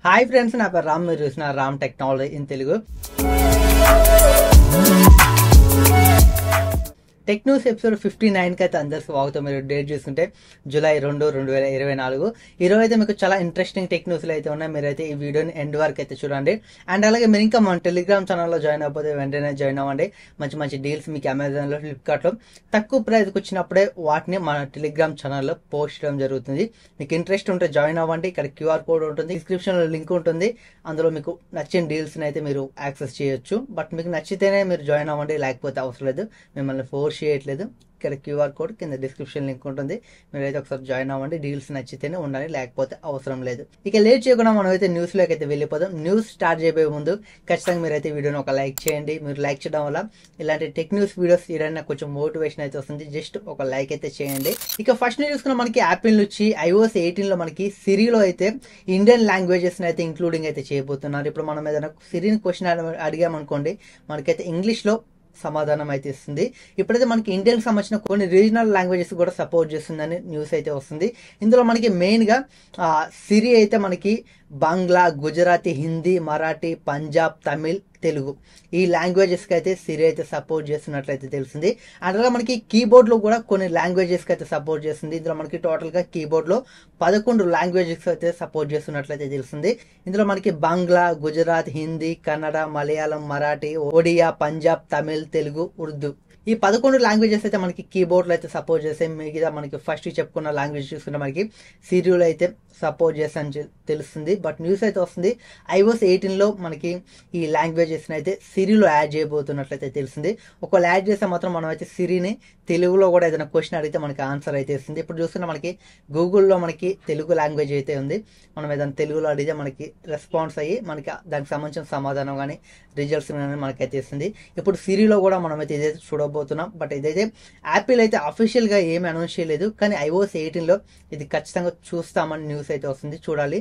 Hi friends, నా పేరు రామ్. మీరు చూసిన Ram technology in Telugu. Tech news episode 59కి అయితే అందరికి స్వాగతం. మీరు డేట్ చూసుకుంటే జూలై 2, 2024. ఈరోజు అయితే మీకు చాలా ఇంట్రెస్టింగ్ టెక్ న్యూస్లు అయితే ఉన్నాయి. మీరైతే ఈ వీడియోని ఎండ్ వరకు అయితే చూడండి. అండ్ అలాగే మీరు ఇంకా మన టెలిగ్రామ్ ఛానల్లో జాయిన్ అయిపోతే వెంటనే జాయిన్ అవ్వండి. మంచి మంచి డీల్స్ మీకు అమెజాన్లో, ఫ్లిప్కార్ట్లో తక్కువ ప్రైస్కి వచ్చినప్పుడే వాటిని మన టెలిగ్రామ్ ఛానల్లో పోస్ట్ చేయడం జరుగుతుంది. మీకు ఇంట్రెస్ట్ ఉంటే జాయిన్ అవ్వండి. ఇక్కడ క్యూఆర్ కోడ్ ఉంటుంది, డిస్క్రిప్షన్లో లింక్ ఉంటుంది. అందులో మీకు నచ్చిన డీల్స్ని అయితే మీరు యాక్సెస్ చేయొచ్చు. బట్ మీకు నచ్చితేనే మీరు జాయిన్ అవ్వండి, లేకపోతే అవసరం లేదు. మిమ్మల్ని ఫోర్స్ చేయట్లేదు. ఇక్కడ క్యూఆర్ కోడ్ కింద డిస్క్రిప్షన్ లింక్ ఉంటుంది. మీరైతే ఒకసారి జాయిన్ అవ్వండి. డీల్స్ నచ్చితేనే ఉండాలి, లేకపోతే అవసరం లేదు. ఇక లేట్ చేయకుండా మనం అయితే న్యూస్లోకి అయితే వెళ్ళిపోదాం. న్యూస్ స్టార్ట్ చేయబోయే ముందు ఖచ్చితంగా మీరైతే వీడియోని ఒక లైక్ చేయండి. మీరు లైక్ చేయడం వల్ల ఇలాంటి టెక్ న్యూస్ వీడియోస్ ఏదైనా కొంచెం మోటివేషన్ అయితే వస్తుంది. జస్ట్ ఒక లైక్ అయితే చేయండి. ఇక ఫస్ట్ న్యూస్ చూసుకున్న మనకి యాపిల్ నుంచి iOS 18లో మనకి సిరిలో అయితే ఇండియన్ లాంగ్వేజెస్ అయితే ఇంక్లూడింగ్ అయితే చేయబోతున్నారు. ఇప్పుడు మనం ఏదైనా సిరిని క్వశ్చన్ అడిగామనుకోండి, మనకైతే ఇంగ్లీష్లో సమాధానం అయితే ఇస్తుంది. ఇప్పుడైతే మనకి ఇండియన్కి సంబంధించిన కొన్ని రీజనల్ లాంగ్వేజెస్ కూడా సపోర్ట్ చేస్తుందని న్యూస్ అయితే వస్తుంది. ఇందులో మనకి మెయిన్గా సిరి అయితే మనకి బంగ్లా, గుజరాతీ, హిందీ, మరాఠీ, పంజాబ్, తమిళ్, తెలుగు ఈ లాంగ్వేజెస్కి అయితే సిరి అయితే సపోర్ట్ చేస్తున్నట్లయితే తెలిసింది. అందులో మనకి కీబోర్డ్లో కూడా కొన్ని లాంగ్వేజెస్కి అయితే సపోర్ట్ చేస్తుంది. ఇందులో మనకి టోటల్గా కీబోర్డ్లో 11 లాంగ్వేజెస్ అయితే సపోర్ట్ చేస్తున్నట్లయితే తెలుస్తుంది. ఇందులో మనకి బంగ్లా, గుజరాత్, హిందీ, కన్నడ, మలయాళం, మరాఠీ, ఒడియా, పంజాబ్, తమిళ్, తెలుగు, ఉర్దూ ఈ 11 లాంగ్వేజెస్ అయితే మనకి కీబోర్డ్లో అయితే సపోర్ట్ చేస్తాయి. మిగతా మనకి ఫస్ట్ చెప్పుకున్న లాంగ్వేజ్ చూసుకుంటే మనకి సిరిలో అయితే సపోర్ట్ చేస్తాయని తెలుస్తుంది. బట్ న్యూస్ అయితే వస్తుంది iOS 18లో మనకి ఈ లాంగ్వేజెస్ని అయితే సిరిలో యాడ్ చేయబోతున్నట్లయితే తెలిసింది. ఒకవేళ యాడ్ చేస్తే మాత్రం మనం అయితే సిరిని తెలుగులో కూడా ఏదైనా క్వశ్చన్ అడిగితే మనకి ఆన్సర్ అయితే ఇస్తుంది. ఇప్పుడు చూస్తున్న మనకి గూగుల్లో మనకి తెలుగు లాంగ్వేజ్ అయితే ఉంది. మనం ఏదైనా తెలుగులో అడిగితే మనకి రెస్పాన్స్ అయ్యి మనకి దానికి సంబంధించిన సమాధానం కానీ రిజల్ట్స్ కానీ మనకైతే ఇస్తుంది. ఇప్పుడు సిరిలో కూడా మనం అయితే ఇదైతే చూడబోతున్నాం. బట్ ఇదైతే యాపిల్ అయితే అఫీషియల్గా ఏమి అనౌన్స్ చేయలేదు, కానీ iOS 18లో ఇది ఖచ్చితంగా చూస్తామని న్యూస్ అయితే వస్తుంది. చూడాలి.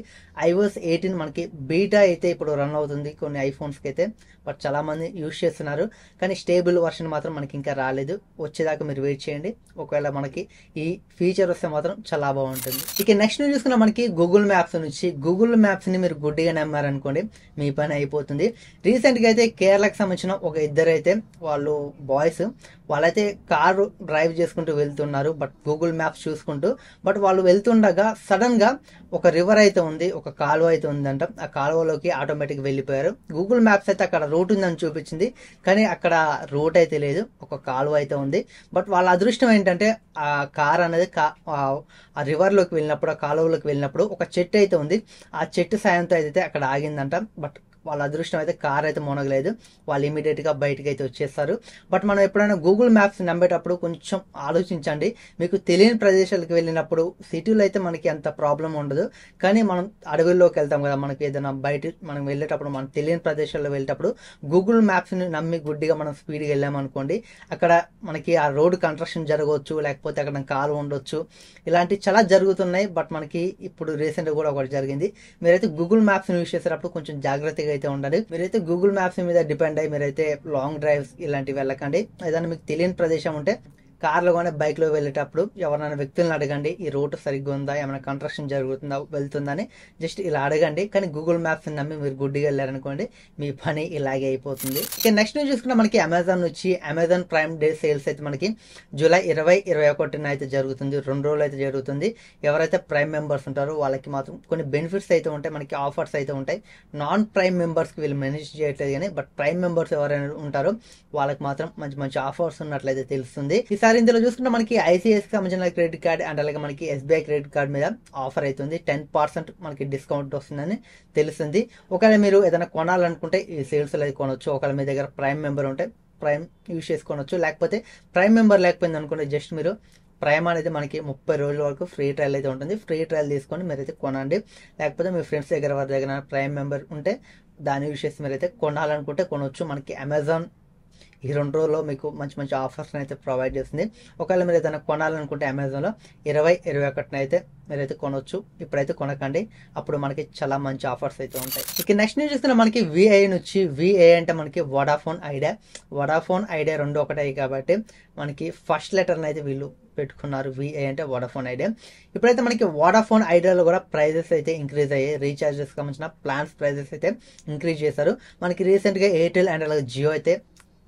iOS 18 మనకి బీటా అయితే ఇప్పుడు రన్ అవుతుంది కొన్ని ఐఫోన్స్కి అయితే. బట్ చాలా మంది యూజ్ చేస్తున్నారు, కానీ స్టేబుల్ వర్షన్ మాత్రం మనకి ఇంకా రాలేదు. వచ్చేదాకా మీరు వెయిట్ చేయండి. ఒకవేళ మనకి ఈ ఫీచర్ వస్తే మాత్రం చాలా బాగుంటుంది. ఇక నెక్స్ట్ చూసుకున్నా మనకి గూగుల్ మ్యాప్స్ నుంచి. గూగుల్ మ్యాప్స్ని మీరు గుడ్డిగా నమ్మారనుకోండి, మీ పని అయిపోతుంది. రీసెంట్గా అయితే కేరళకి సంబంధించిన ఒక ఇద్దరు అయితే వాళ్ళు బాయ్స్ వాళ్ళైతే కారు డ్రైవ్ చేసుకుంటూ వెళ్తున్నారు, బట్ గూగుల్ మ్యాప్స్ చూసుకుంటూ. బట్ వాళ్ళు వెళ్తుండగా సడన్ గా ఒక రివర్ అయితే ఉంది, ఒక కాలువ అయితే ఉందంట. ఆ కాలువలోకి ఆటోమేటిక్ వెళ్ళిపోయారు. గూగుల్ మ్యాప్స్ అయితే అక్కడ రూట్ ఉందని చూపించింది, కానీ అక్కడ రూట్ అయితే లేదు, ఒక కాలువ అయితే ఉంది. బట్ వాళ్ళ అదృష్టం ఏంటంటే ఆ కార్ అనేది ఆ రివర్లోకి వెళ్ళినప్పుడు, ఆ కాలువలోకి వెళ్ళినప్పుడు ఒక చెట్టు అయితే ఉంది. ఆ చెట్టు సాయంతో అయితే అక్కడ ఆగిందంట. బట్ వాళ్ళ అదృష్టం అయితే కార్ అయితే మునగలేదు. వాళ్ళు ఇమీడియట్గా బయటకు అయితే వచ్చేస్తారు. బట్ మనం ఎప్పుడైనా గూగుల్ మ్యాప్స్ నమ్మేటప్పుడు కొంచెం ఆలోచించండి. మీకు తెలియని ప్రదేశాలకు వెళ్ళినప్పుడు సిటీలో అయితే మనకి అంత ప్రాబ్లం ఉండదు, కానీ మనం అడవుల్లోకి వెళ్తాం కదా, మనకి ఏదైనా బయట మనం వెళ్ళేటప్పుడు, మనం తెలియని ప్రదేశాల్లో వెళ్ళేటప్పుడు గూగుల్ మ్యాప్స్ని నమ్మి గుడ్డిగా మనం స్పీడ్గా వెళ్ళామనుకోండి, అక్కడ మనకి ఆ రోడ్ కన్స్ట్రక్షన్ జరగవచ్చు, లేకపోతే అక్కడ కాలు ఉండొచ్చు. ఇలాంటివి చాలా జరుగుతున్నాయి. బట్ మనకి ఇప్పుడు రీసెంట్గా కూడా ఒకటి జరిగింది. మీరైతే గూగుల్ మ్యాప్స్ని యూజ్ చేసేటప్పుడు కొంచెం జాగ్రత్తగా అయితే ఉండాలి. మీరైతే గూగుల్ మ్యాప్స్ మీద డిపెండ్ అయ్యి మీరైతే లాంగ్ డ్రైవ్స్ ఇలాంటివి వెళ్ళకండి. ఏదైనా మీకు తెలియని ప్రదేశం ఉంటే కార్లో కానీ బైక్లో వెళ్ళేటప్పుడు ఎవరైనా వ్యక్తులను అడగండి, ఈ రూట్ సరిగ్గా ఉందా, ఏమైనా కన్స్ట్రక్షన్ జరుగుతుందా, వెళ్తుందని జస్ట్ ఇలా అడగండి. కానీ గూగుల్ మ్యాప్స్ నమ్మి మీరు గుడ్డిగా వెళ్ళారనుకోండి, మీ పని ఇలాగే అయిపోతుంది. ఇక నెక్స్ట్ చూసుకున్నా మనకి అమెజాన్ నుంచి అమెజాన్ ప్రైమ్ డే సేల్స్ అయితే మనకి జూలై 20, 21 అయితే జరుగుతుంది. 2 రోజులు అయితే జరుగుతుంది. ఎవరైతే ప్రైమ్ మెంబర్స్ ఉంటారో వాళ్ళకి మాత్రం కొన్ని బెనిఫిట్స్ అయితే ఉంటాయి, మనకి ఆఫర్స్ అయితే ఉంటాయి. నాన్ ప్రైమ్ మెంబర్స్కి వీళ్ళు మెన్షన్ చేయట్లేదు, కానీ బట్ ప్రైమ్ మెంబర్స్ ఎవరైనా ఉంటారో వాళ్ళకి మాత్రం మంచి మంచి ఆఫర్స్ ఉన్నట్లయితే తెలుస్తుంది. ఈసారి ఇందులో చూసుకుంటే మనకి ఐసిఐసిఐకి సంబంధించిన క్రెడిట్ కార్డ్ అండ్ అలాగే మనకి ఎస్బీఐ క్రెడిట్ కార్డ్ మీద ఆఫర్ అవుతుంది. 10% మనకి డిస్కౌంట్ వస్తుందని తెలుస్తుంది. ఒకవేళ మీరు ఏదైనా కొనాలనుకుంటే ఈ సేల్స్ అయితే కొనవచ్చు. ఒకవేళ మీ దగ్గర ప్రైమ్ మెంబర్ ఉంటే ప్రైమ్ యూజ్ చేసుకోవచ్చు. లేకపోతే ప్రైమ్ మెంబర్ లేకపోయింది అనుకుంటే జస్ట్ మీరు ప్రైమ్ అనేది మనకి 30 రోజుల వరకు ఫ్రీ ట్రయల్ అయితే ఉంటుంది. ఫ్రీ ట్రయల్ తీసుకొని మీరైతే కొనండి. లేకపోతే మీ ఫ్రెండ్స్ దగ్గర వారి దగ్గర ప్రైమ్ మెంబర్ ఉంటే దాని యూజ్ చేసి మీరైతే కొనాలనుకుంటే కొనవచ్చు. మనకి అమెజాన్ ఈ 2 రోజుల్లో మీకు మంచి మంచి ఆఫర్స్ అయితే ప్రొవైడ్ చేస్తుంది. ఒకవేళ మీరు ఏదైనా కొనాలనుకుంటే అమెజాన్లో 20-21 అయితే మీరైతే కొనవచ్చు. ఇప్పుడైతే కొనకండి, అప్పుడు మనకి చాలా మంచి ఆఫర్స్ అయితే ఉంటాయి. ఇక నెక్స్ట్ న్యూస్ చూస్తున్నా మనకి విఐ నుంచి. విఐ అంటే మనకి వడాఫోన్ ఐడియా 2 ఒకటాయి కాబట్టి మనకి ఫస్ట్ లెటర్ని అయితే వీళ్ళు పెట్టుకున్నారు. విఐ అంటే వడాఫోన్ ఐడియా. ఇప్పుడైతే మనకి వడాఫోన్ ఐడియాలో కూడా ప్రైజెస్ అయితే ఇంక్రీజ్ అయ్యాయి. రీఛార్జెస్ సంబంధించిన ప్లాన్స్ ప్రైజెస్ అయితే ఇంక్రీజ్ చేశారు. మనకి రీసెంట్గా ఎయిర్టెల్ అండ్ అలాగే జియో అయితే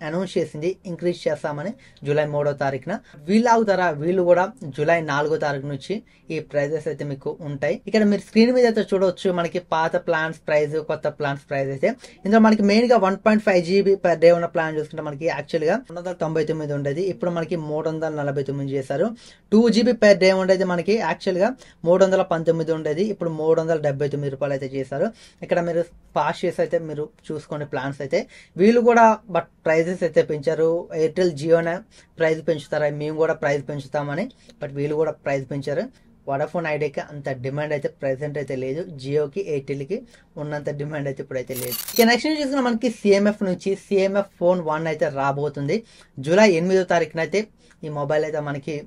అనౌన్స్ చేసింది ఇంక్రీజ్ చేస్తామని జూలై 3వ తారీఖున. వీళ్ళు ఆగుతారా? వీళ్ళు కూడా జూలై 4వ తారీఖు నుంచి ఈ ప్రైజెస్ అయితే మీకు ఉంటాయి. ఇక్కడ మీరు స్క్రీన్ మీద అయితే చూడవచ్చు మనకి పాత ప్లాన్స్ ప్రైస్, కొత్త ప్లాన్స్ ప్రైస్ అయితే. ఇందులో మనకి మెయిన్ గా 1.5 GB పర్ డే ఉన్న ప్లాన్ చూసుకుంటే మనకి యాక్చువల్ గా 299 ఉండేది, ఇప్పుడు మనకి 349 చేశారు. 2 GB పర్ డే ఉండేది మనకి యాక్చువల్ గా 319 ఉండేది, ఇప్పుడు 379 రూపాయలు అయితే చేశారు. ఇక్కడ మీరు పాస్ చేసి అయితే మీరు చూసుకోండి ప్లాన్స్ అయితే. వీళ్ళు కూడా బట్ ప్రైజెస్ అయితే పెంచారు. ఎయిర్టెల్ జియోనే ప్రైస్ పెంచుతారా, మేము కూడా ప్రైస్ పెంచుతామని, బట్ వీళ్ళు కూడా ప్రైస్ పెంచారు. వడాఫోన్ ఐడియాకి అంత డిమాండ్ అయితే ప్రెసెంట్ అయితే లేదు, జియోకి ఎయిర్టెల్కి ఉన్నంత డిమాండ్ అయితే ఇప్పుడైతే లేదు. ఇక నెక్స్ట్ చూసుకున్నా మనకి సిఎంఎఫ్ నుంచి సిఎంఎఫ్ ఫోన్ 1 అయితే రాబోతుంది. జూలై 8వ తారీఖున అయితే ఈ మొబైల్ అయితే మనకి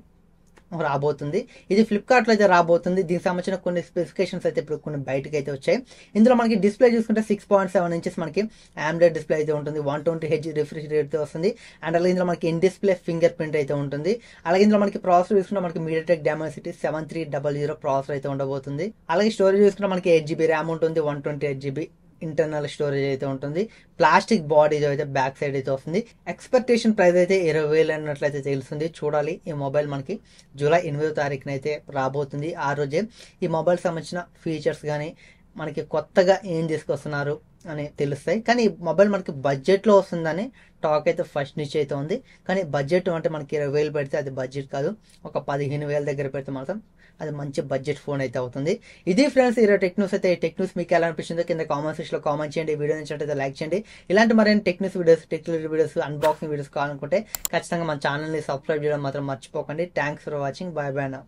రాబోతుంది. ఇది ఫ్లిప్కార్ట్లో అయితే రాబోతుంది. దీనికి సంబంధించిన కొన్ని స్పెసిఫికేషన్స్ అయితే ఇప్పుడు కొన్ని బయటకు అయితే వచ్చాయి. ఇందులో మనకి డిస్ప్లే చూసుకుంటే 6.7 ఇంచెస్ మనకి AMOLED డిస్ప్లే అయితే ఉంటుంది. 120Hz రిఫ్రెష్ రేట్ వస్తుంది. అండ్ అలాగే ఇందులో మనకి ఇన్ డిస్ప్లే ఫింగర్ ప్రింట్ అయితే ఉంటుంది. అలాగే ఇందులో మనకి ప్రాసెసర్ చూసుకుంటే మనకి MediaTek Dimensity 7300 ప్రాసెసర్ అయితే ఉండబోతుంది. అలాగే స్టోరేజ్ చూసుకుంటే మనకి 8GB ర్యామ్ ఉంటుంది, 128GB ఇంటర్నల్ స్టోరేజ్ అయితే ఉంటుంది. ప్లాస్టిక్ బాడీ అయితే బ్యాక్ సైడ్ అయితే వస్తుంది. ఎక్స్పెక్టేషన్ ప్రైస్ అయితే 20,000 అన్నట్లయితే తెలుస్తుంది. చూడాలి. ఈ మొబైల్ మనకి జూలై 8వ తారీఖున అయితే రాబోతుంది. ఆ రోజే ఈ మొబైల్ సంబంధించిన ఫీచర్స్ కానీ మనకి కొత్తగా ఏం తీసుకొస్తున్నారు అని తెలుస్తాయి. కానీ ఈ మొబైల్ మనకి బడ్జెట్లో వస్తుందని టాక్ అయితే ఫస్ట్ నుంచి అయితే ఉంది. కానీ బడ్జెట్ అంటే మనకి 20,000 పెడితే అది బడ్జెట్ కాదు, ఒక 15,000 దగ్గర పెడితే మాత్రం అది మంచి బడ్జెట్ ఫోన్ అయితే అవుతుంది. ఇది ఫ్రెండ్స్ ఈరోజు టెక్ న్యూస్ అయితే. ఈ టెక్ న్యూస్ మీకు ఎలా అనిపించిందో కింద కామెంట్ సెక్షన్లో కామెంట్ చేయండి. వీడియో నచ్చినట్లయితే లైక్ చేయండి. ఇలాంటి మరిన్ని tech news videos, tech videos, unboxing videos కావాలనుకుంటే ఖచ్చితంగా మన ఛానల్ని సబ్స్క్రైబ్ చేయడం మాత్రం మర్చిపోకండి. Thanks for watching. By by నా.